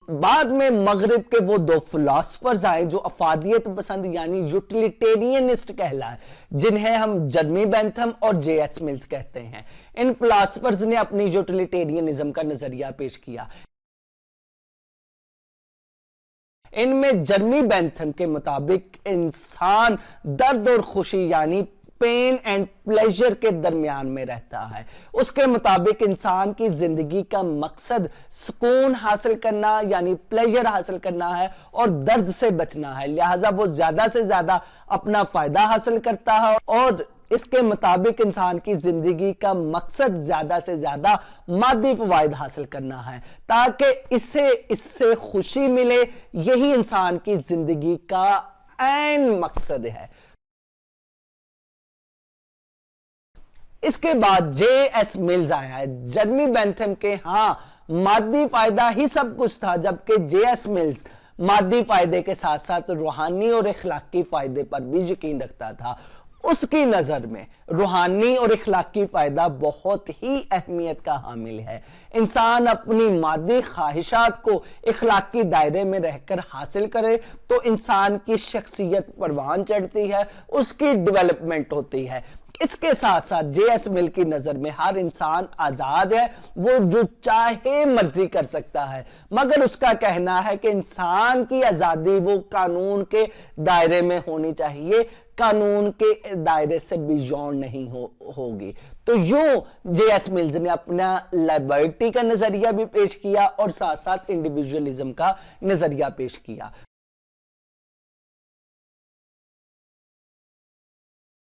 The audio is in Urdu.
بعد میں مغرب کے وہ دو فلاسفرز آئے جو افادیت پسند یعنی یوٹیلیٹیرینسٹ کہلائے، جنہیں ہم جرمی بینتھم اور جے ایس ملز کہتے ہیں۔ ان فلاسفرز نے اپنی یوٹیلیٹیرینزم کا نظریہ پیش کیا۔ ان میں جرمی بینتھم کے مطابق انسان درد اور خوشی یعنی پین اینڈ پلیجر کے درمیان میں رہتا ہے۔ اس کے مطابق انسان کی زندگی کا مقصد سکون حاصل کرنا یعنی پلیجر حاصل کرنا ہے اور درد سے بچنا ہے، لہٰذا وہ زیادہ سے زیادہ اپنا فائدہ حاصل کرتا ہے، اور اس کے مطابق انسان کی زندگی کا مقصد زیادہ سے زیادہ مادی فوائد حاصل کرنا ہے تاکہ اس سے خوشی ملے۔ یہی انسان کی زندگی کا عین مقصد ہے۔ اس کے بعد جے ایس ملز آیا ہے۔ جرمی بینتھم کے ہاں مادی فائدہ ہی سب کچھ تھا، جبکہ جے ایس ملز مادی فائدے کے ساتھ ساتھ روحانی اور اخلاقی فائدے پر بھی یقین رکھتا تھا۔ اس کی نظر میں روحانی اور اخلاقی فائدہ بہت ہی اہمیت کا حامل ہے۔ انسان اپنی مادی خواہشات کو اخلاقی دائرے میں رہ کر حاصل کرے تو انسان کی شخصیت پروان چڑھتی ہے، اس کی ڈیولپمنٹ ہوتی ہے۔ اس کے ساتھ ساتھ جے ایس مل کی نظر میں ہر انسان آزاد ہے، وہ جو چاہے مرضی کر سکتا ہے، مگر اس کا کہنا ہے کہ انسان کی آزادی وہ قانون کے دائرے میں ہونی چاہیے، قانون کے دائرے سے بیونڈ نہیں ہوگی۔ تو یوں جے ایس ملز نے اپنا لائبرٹی کا نظریہ بھی پیش کیا اور ساتھ ساتھ انڈیویجولزم کا نظریہ پیش کیا۔